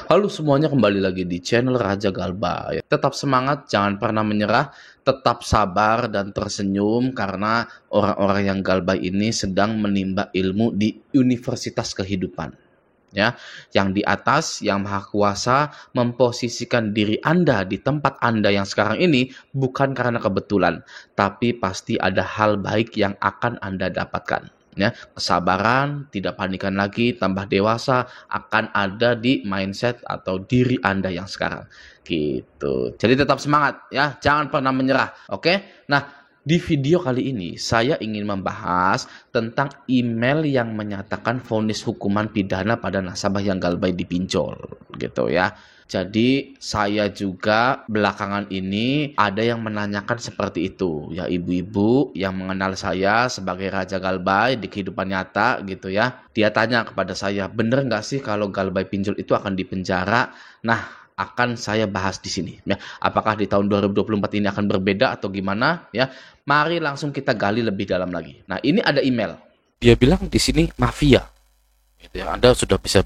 Halo semuanya, kembali lagi di channel Raja Galba. Tetap semangat, jangan pernah menyerah, tetap sabar dan tersenyum karena orang-orang yang galbah ini sedang menimba ilmu di universitas kehidupan. Ya, yang di atas, yang maha kuasa memposisikan diri Anda di tempat Anda yang sekarang ini bukan karena kebetulan, tapi pasti ada hal baik yang akan Anda dapatkan. Ya, kesabaran, tidak panikan lagi, tambah dewasa akan ada di mindset atau diri Anda yang sekarang. Gitu. Jadi tetap semangat ya, jangan pernah menyerah. Oke? Nah, di video kali ini saya ingin membahas tentang email yang menyatakan vonis hukuman pidana pada nasabah yang galbah dipinjol gitu ya. Jadi saya juga belakangan ini ada yang menanyakan seperti itu ya, ibu-ibu yang mengenal saya sebagai Raja Galbah di kehidupan nyata gitu ya. Dia tanya kepada saya, bener nggak sih kalau galbah pinjol itu akan dipenjara? Nah, akan saya bahas di sini ya. Apakah di tahun 2024 ini akan berbeda atau gimana ya? Mari langsung kita gali lebih dalam lagi. Nah, ini ada email. Dia bilang di sini mafia. Gitu ya. Anda sudah bisa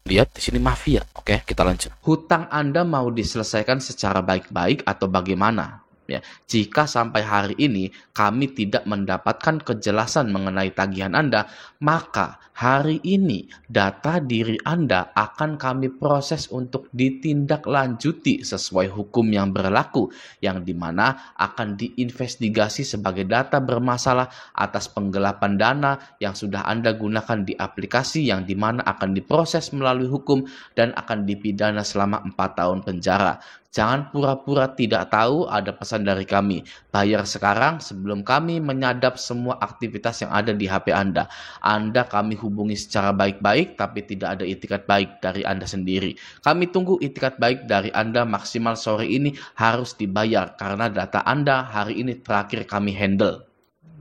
lihat di sini mafia. Oke, kita lanjut. Hutang Anda mau diselesaikan secara baik-baik atau bagaimana? Ya, jika sampai hari ini kami tidak mendapatkan kejelasan mengenai tagihan Anda, maka hari ini data diri Anda akan kami proses untuk ditindaklanjuti sesuai hukum yang berlaku, yang dimana akan diinvestigasi sebagai data bermasalah atas penggelapan dana yang sudah Anda gunakan di aplikasi, yang dimana akan diproses melalui hukum dan akan dipidana selama 4 tahun penjara. Jangan pura-pura tidak tahu, ada pesan dari kami. Bayar sekarang sebelum kami menyadap semua aktivitas yang ada di HP Anda. Anda kami hubungi secara baik-baik, tapi tidak ada itikat baik dari Anda sendiri. Kami tunggu itikat baik dari Anda maksimal sore ini harus dibayar, karena data Anda hari ini terakhir kami handle.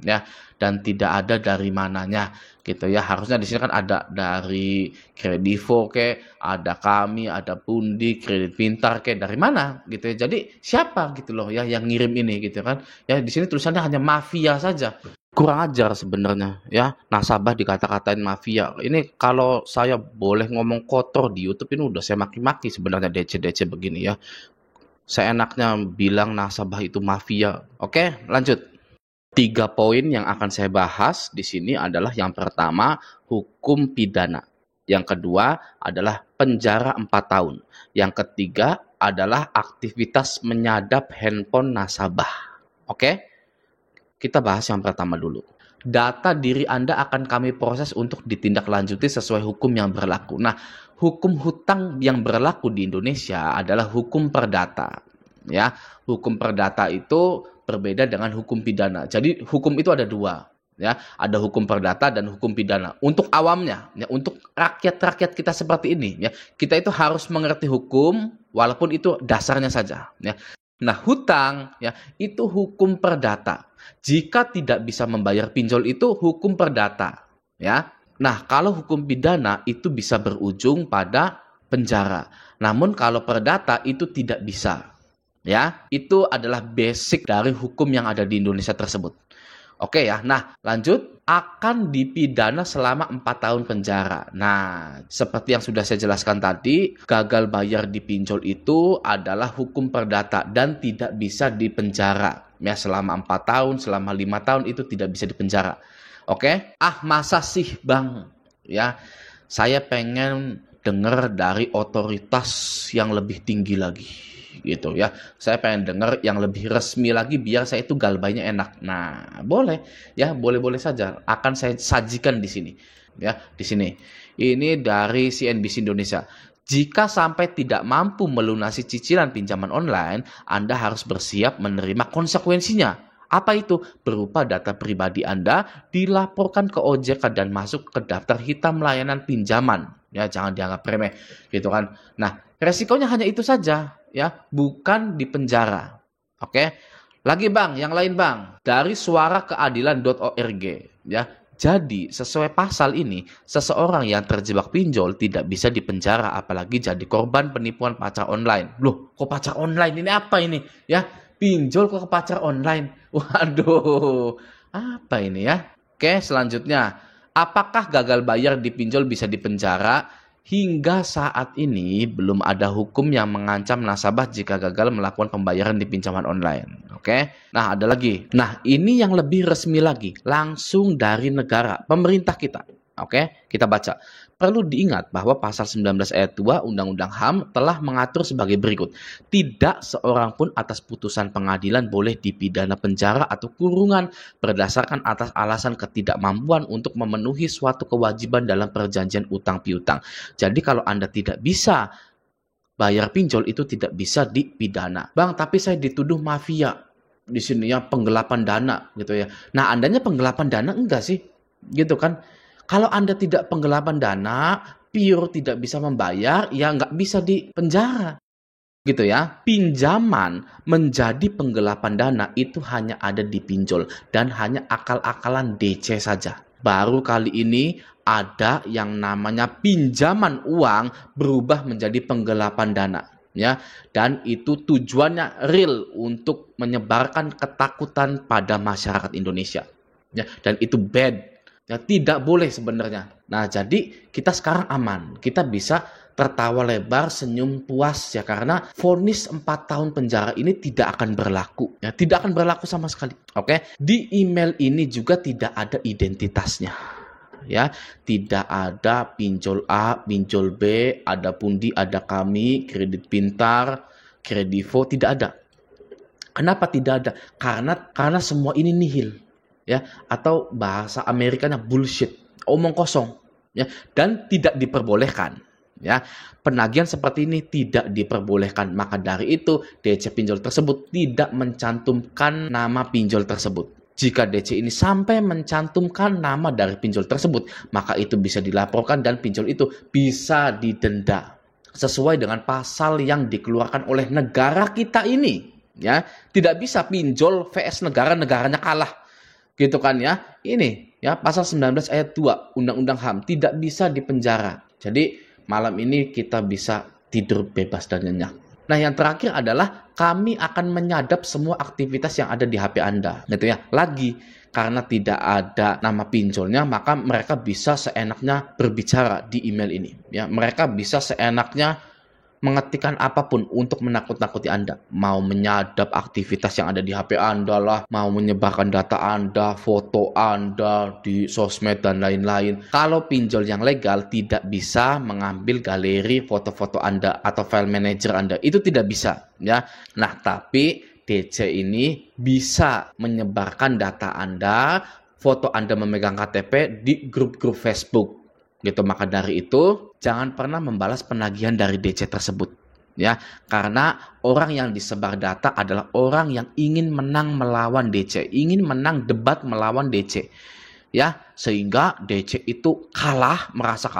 Ya, dan tidak ada dari mananya gitu ya. Harusnya di sini kan ada dari Kredivo ada kami, ada Pundi, Kredit Pintar dari mana gitu ya. Jadi siapa gitu loh ya yang ngirim ini gitu kan. Ya di sini tulisannya hanya mafia saja. Kurang ajar sebenarnya ya, nasabah dikata-katain mafia. Ini kalau saya boleh ngomong kotor di YouTube ini udah saya maki-maki sebenarnya, DC-DC begini ya. Seenaknya bilang nasabah itu mafia. Oke, lanjut. 3 poin yang akan saya bahas di sini adalah yang pertama, hukum pidana. Yang kedua adalah penjara 4 tahun. Yang ketiga adalah aktivitas menyadap handphone nasabah. Oke? Kita bahas yang pertama dulu. Data diri Anda akan kami proses untuk ditindaklanjuti sesuai hukum yang berlaku. Nah, hukum hutang yang berlaku di Indonesia adalah hukum perdata. Ya, hukum perdata itu berbeda dengan hukum pidana. Jadi hukum itu ada dua, ya, ada hukum perdata dan hukum pidana. Untuk awamnya, ya, untuk rakyat-rakyat kita seperti ini, ya, kita itu harus mengerti hukum walaupun itu dasarnya saja, ya. Nah, hutang, ya, itu hukum perdata. Jika tidak bisa membayar pinjol itu hukum perdata, ya. Nah, kalau hukum pidana itu bisa berujung pada penjara. Namun kalau perdata itu tidak bisa. Ya, itu adalah basic dari hukum yang ada di Indonesia tersebut. Oke ya, nah lanjut, akan dipidana selama 4 tahun penjara. Nah, seperti yang sudah saya jelaskan tadi, gagal bayar di pinjol itu adalah hukum perdata dan tidak bisa dipenjara. Ya, selama 4 tahun, selama 5 tahun itu tidak bisa dipenjara. Oke? Masa sih Bang? Ya, saya pengen dengar dari otoritas yang lebih tinggi lagi. Gitu ya, saya pengen dengar yang lebih resmi lagi biar saya itu galbahnya enak. Nah, boleh ya, boleh-boleh saja akan saya sajikan di sini ya. Di sini ini dari CNBC Indonesia. Jika sampai tidak mampu melunasi cicilan pinjaman online, Anda harus bersiap menerima konsekuensinya. Apa itu? Berupa data pribadi Anda dilaporkan ke OJK dan masuk ke daftar hitam layanan pinjaman. Ya, jangan dianggap remeh gitu kan. Nah, resikonya hanya itu saja ya, bukan di penjara. Oke. Lagi Bang, yang lain Bang, dari suarakeadilan.org ya. Jadi, sesuai pasal ini, seseorang yang terjebak pinjol tidak bisa dipenjara apalagi jadi korban penipuan pacar online. Loh, kok pacar online ini apa ini? Ya, pinjol kok ke pacar online. Waduh, apa ini ya? Oke, selanjutnya. Apakah gagal bayar di pinjol bisa dipenjara? hingga saat ini belum ada hukum yang mengancam nasabah jika gagal melakukan pembayaran di pinjaman online. Oke. Nah, ada lagi. Nah, ini yang lebih resmi lagi, langsung dari negara, pemerintah kita. Oke, kita baca. Perlu diingat bahwa pasal 19 ayat 2 Undang-Undang HAM telah mengatur sebagai berikut. Tidak seorang pun atas putusan pengadilan boleh dipidana penjara atau kurungan berdasarkan atas alasan ketidakmampuan untuk memenuhi suatu kewajiban dalam perjanjian utang piutang. Jadi kalau Anda tidak bisa bayar pinjol itu tidak bisa dipidana. Bang, tapi saya dituduh mafia. Di sini ya penggelapan dana gitu ya. Nah, Andanya penggelapan dana enggak sih? Gitu kan? Kalau Anda tidak penggelapan dana, pure tidak bisa membayar, ya nggak bisa dipenjara. Gitu ya. Pinjaman menjadi penggelapan dana itu hanya ada di pinjol dan hanya akal-akalan DC saja. Baru kali ini ada yang namanya pinjaman uang berubah menjadi penggelapan dana. Ya, dan itu tujuannya real untuk menyebarkan ketakutan pada masyarakat Indonesia. Ya, dan itu bad. Ya, tidak boleh sebenarnya. Nah, jadi kita sekarang aman. Kita bisa tertawa lebar, senyum puas ya karena vonis 4 tahun penjara ini tidak akan berlaku. Ya, tidak akan berlaku sama sekali. Oke. Di email ini juga tidak ada identitasnya. Ya, tidak ada pinjol A, pinjol B, ada Pundi, ada Kami, Kredit Pintar, Kredivo, tidak ada. Kenapa tidak ada? Karena semua ini nihil. Ya, atau bahasa Amerikanya bullshit, omong kosong, ya, dan tidak diperbolehkan. Ya, penagihan seperti ini tidak diperbolehkan. Maka dari itu DC pinjol tersebut tidak mencantumkan nama pinjol tersebut. Jika DC ini sampai mencantumkan nama dari pinjol tersebut, maka itu bisa dilaporkan dan pinjol itu bisa didenda sesuai dengan pasal yang dikeluarkan oleh negara kita ini. Ya, tidak bisa pinjol vs negaranya kalah. Gitu kan ya. Ini ya pasal 19 ayat 2 Undang-Undang HAM tidak bisa dipenjara. Jadi malam ini kita bisa tidur bebas dan nyenyak. Nah, yang terakhir adalah kami akan menyadap semua aktivitas yang ada di HP Anda. Gitu ya. Lagi karena tidak ada nama pinjolnya, maka mereka bisa seenaknya berbicara di email ini. Ya, mereka bisa seenaknya mengetikkan apapun untuk menakut-nakuti Anda. Mau menyadap aktivitas yang ada di HP Anda lah, mau menyebarkan data Anda, foto Anda di sosmed dan lain-lain. Kalau pinjol yang legal tidak bisa mengambil galeri foto-foto Anda atau file manager Anda. Itu tidak bisa, ya. Nah, tapi DC ini bisa menyebarkan data Anda, foto Anda memegang KTP di grup-grup Facebook. Gitu, maka dari itu jangan pernah membalas penagihan dari DC tersebut ya, karena orang yang disebar data adalah orang yang ingin menang melawan DC, ingin menang debat melawan DC ya, sehingga DC itu merasa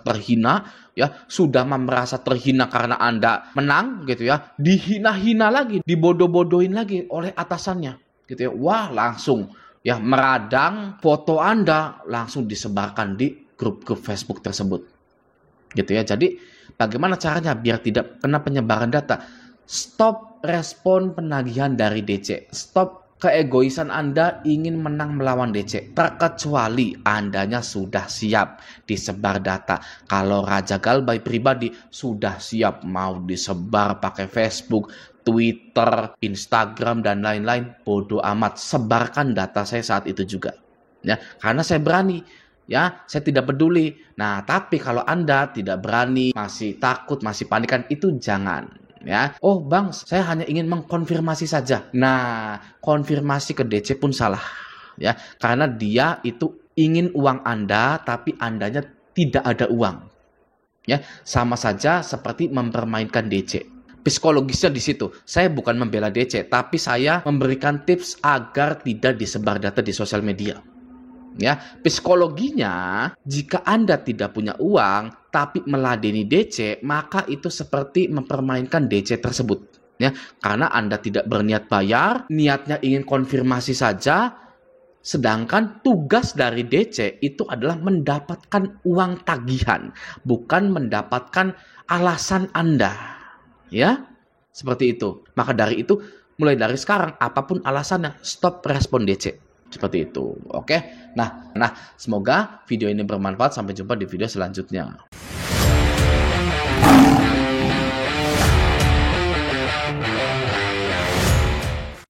terhina ya, sudah merasa terhina karena Anda menang gitu ya, dihina-hina lagi, dibodoh-bodohin lagi oleh atasannya gitu ya. Wah, langsung ya meradang foto Anda langsung disebarkan di grup-grup Facebook tersebut. Gitu ya. Jadi bagaimana caranya biar tidak kena penyebaran data? Stop respon penagihan dari DC. Stop keegoisan Anda ingin menang melawan DC. Terkecuali Andanya sudah siap disebar data. Kalau Raja Galbay pribadi sudah siap mau disebar pakai Facebook, Twitter, Instagram dan lain-lain, bodoh amat, sebarkan data saya saat itu juga. Ya, karena saya berani. Ya, saya tidak peduli. Nah, tapi kalau Anda tidak berani, masih takut, masih panikan, itu jangan. Ya, oh bang, saya hanya ingin mengkonfirmasi saja. Nah, konfirmasi ke DC pun salah. Ya, karena dia itu ingin uang Anda, tapi Andanya tidak ada uang. Ya, sama saja seperti mempermainkan DC. Psikologisnya di situ. Saya bukan membela DC, tapi saya memberikan tips agar tidak disebar data di sosial media. Ya, psikologinya jika Anda tidak punya uang tapi meladeni DC, maka itu seperti mempermainkan DC tersebut. Ya, karena Anda tidak berniat bayar, niatnya ingin konfirmasi saja, sedangkan tugas dari DC itu adalah mendapatkan uang tagihan, bukan mendapatkan alasan Anda. Ya, seperti itu. Maka dari itu, mulai dari sekarang apapun alasannya, stop respon DC. Seperti itu, oke? Nah, semoga video ini bermanfaat. Sampai jumpa di video selanjutnya.